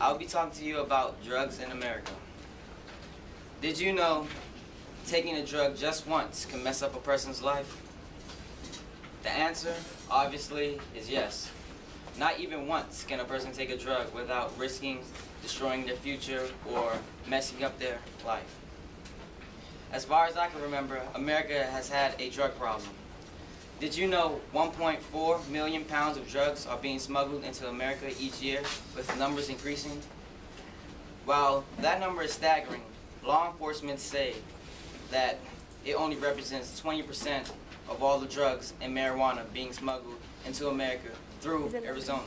I'll be talking to you about drugs in America. Did you know taking a drug just once can mess up a person's life? The answer, obviously, is yes. Not even once can a person take a drug without risking destroying their future or messing up their life. As far as I can remember, America has had a drug problem. Did you know 1.4 million pounds of drugs are being smuggled into America each year, with numbers increasing? While that number is staggering, law enforcement say that it only represents 20% of all the drugs and marijuana being smuggled into America through Arizona.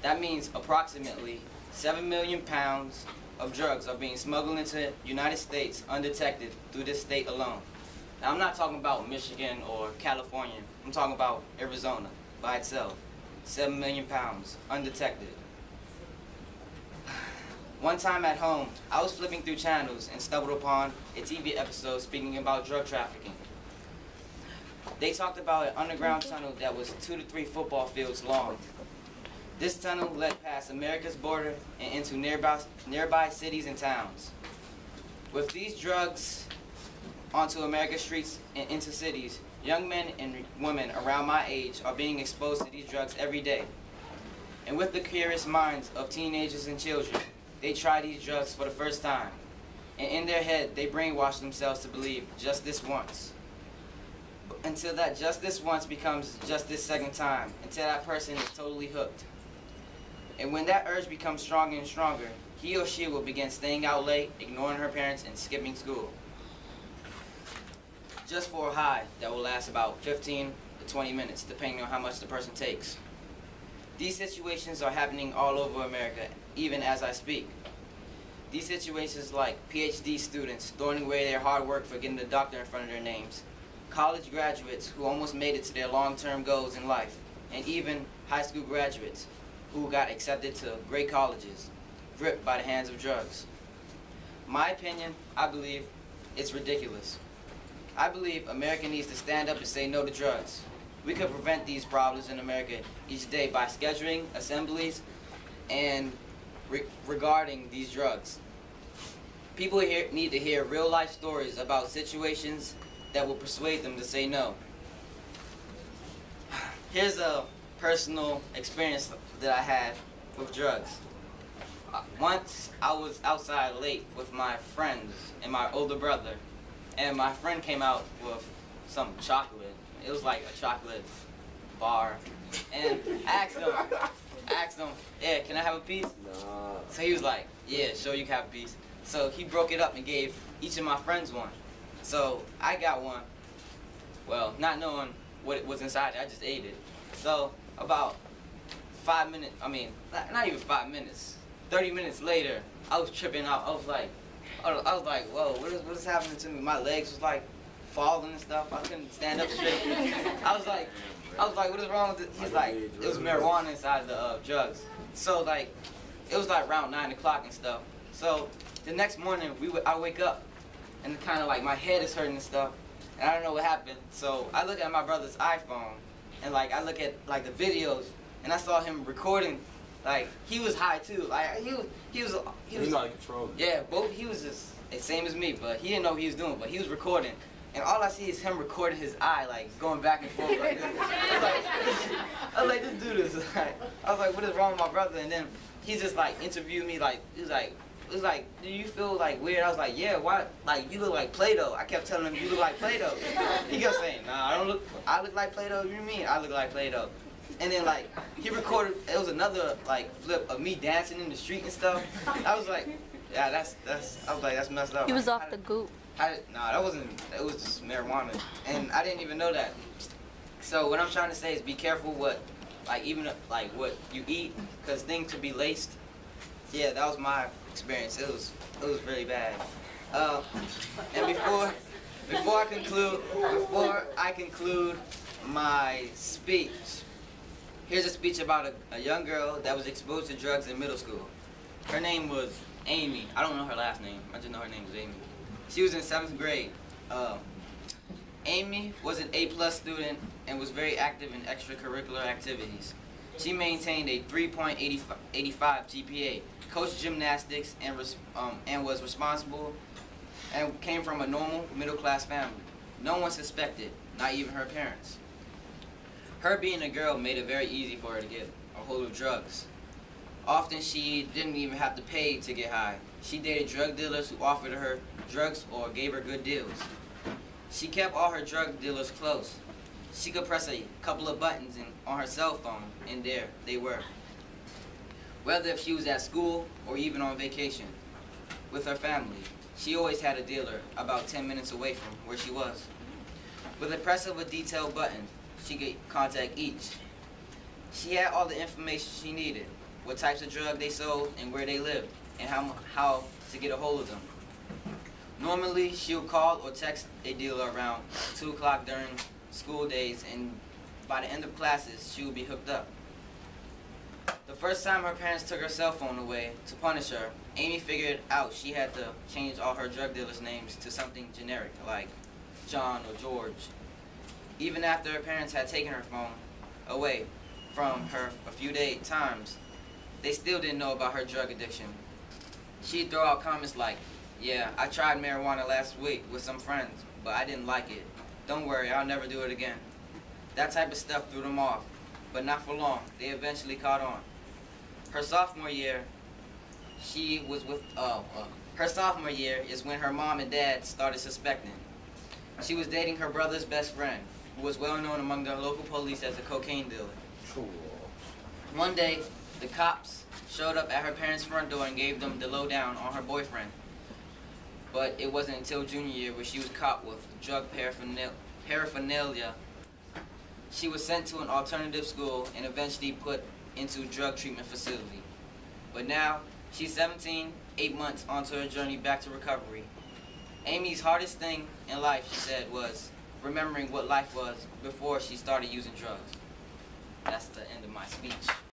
That means approximately 7 million pounds of drugs are being smuggled into the United States undetected through this state alone. Now, I'm not talking about Michigan or California. I'm talking about Arizona by itself. 7 million pounds undetected. One time at home, I was flipping through channels and stumbled upon a TV episode speaking about drug trafficking. They talked about an underground tunnel that was 2 to 3 football fields long. This tunnel led past America's border and into nearby cities and towns. With these drugs onto America's streets and into cities, young men and women around my age are being exposed to these drugs every day. And with the curious minds of teenagers and children, they try these drugs for the first time. And in their head, they brainwash themselves to believe just this once. Until that just this once becomes just this second time, until that person is totally hooked. And when that urge becomes stronger and stronger, he or she will begin staying out late, ignoring her parents, and skipping school. Just for a high that will last about 15 to 20 minutes, depending on how much the person takes. These situations are happening all over America, even as I speak. These situations like PhD students throwing away their hard work for getting a doctor in front of their names, college graduates who almost made it to their long-term goals in life, and even high school graduates who got accepted to great colleges, gripped by the hands of drugs. My opinion, I believe, it's ridiculous. I believe America needs to stand up and say no to drugs. We could prevent these problems in America each day by scheduling assemblies and regarding these drugs. People here need to hear real-life stories about situations that will persuade them to say no. Here's a personal experience that I had with drugs. Once I was outside late with my friends and my older brother, and my friend came out with some chocolate. It was like a chocolate bar. And I asked him, yeah, can I have a piece? No. So he was like, yeah, sure, you can have a piece. So he broke it up and gave each of my friends one. So I got one. Well, not knowing what was inside it, I just ate it. So about 5 minutes, not even 5 minutes, 30 minutes later, I was tripping out. I was like, whoa, what is happening to me? My legs was like falling and stuff. I couldn't stand up straight. I was like, what is wrong with it? He's like, it was marijuana inside the drugs. So like, it was like around 9 o'clock and stuff. So the next morning, I wake up and kind of like my head is hurting and stuff, and I don't know what happened. So I look at my brother's iPhone, and like I look at like the videos, and I saw him recording. Like he was high too. Like he was out of control. Yeah, he was just the same as me, but he didn't know what he was doing. But he was recording, and all I see is him recording his eye, like going back and forth. Like this. I was like, this dude is like. I was like, what is wrong with my brother? And then he just like interviewed me. Like he was like, do you feel like weird? I was like, yeah. Why? Like you look like Play-Doh. I kept telling him you look like Play-Doh. He kept saying, nah, I don't look. I look like Play-Doh. What do you mean? I look like Play-Doh. And then like he recorded, it was another like flip of me dancing in the street and stuff. I was like, yeah, I was like, that's messed up. He was off the goop. Nah, that wasn't. It was just marijuana, and I didn't even know that. So what I'm trying to say is be careful what, like even like what you eat, because things could be laced. Yeah, that was my experience. It was really bad. And before I conclude my speech. Here's a speech about a young girl that was exposed to drugs in middle school. Her name was Amy. I don't know her last name. I just know her name was Amy. She was in 7th grade. Amy was an A+ student and was very active in extracurricular activities. She maintained a 3.85 GPA, coached gymnastics, and was responsible and came from a normal middle-class family. No one suspected, not even her parents. Her being a girl made it very easy for her to get a hold of drugs. Often she didn't even have to pay to get high. She dated drug dealers who offered her drugs or gave her good deals. She kept all her drug dealers close. She could press a couple of buttons on her cell phone, and there they were. Whether if she was at school or even on vacation with her family, she always had a dealer about 10 minutes away from where she was. With the press of a detailed button, she could contact each. She had all the information she needed, what types of drug they sold and where they lived, and how to get a hold of them. Normally, she would call or text a dealer around 2 o'clock during school days, and by the end of classes, she would be hooked up. The first time her parents took her cell phone away to punish her, Amy figured out she had to change all her drug dealers' names to something generic, like John or George. Even after her parents had taken her phone away from her a few times, they still didn't know about her drug addiction. She'd throw out comments like, "Yeah, I tried marijuana last week with some friends, but I didn't like it. Don't worry, I'll never do it again." That type of stuff threw them off, but not for long. They eventually caught on. Her sophomore year, her sophomore year is when her mom and dad started suspecting. She was dating her brother's best friend, who was well known among the local police as a cocaine dealer. Cool. One day, the cops showed up at her parents' front door and gave them the lowdown on her boyfriend. But it wasn't until junior year where she was caught with drug paraphernalia. She was sent to an alternative school and eventually put into a drug treatment facility. But now, she's 17, 8 months onto her journey back to recovery. Amy's hardest thing in life, she said, was remembering what life was before she started using drugs. That's the end of my speech.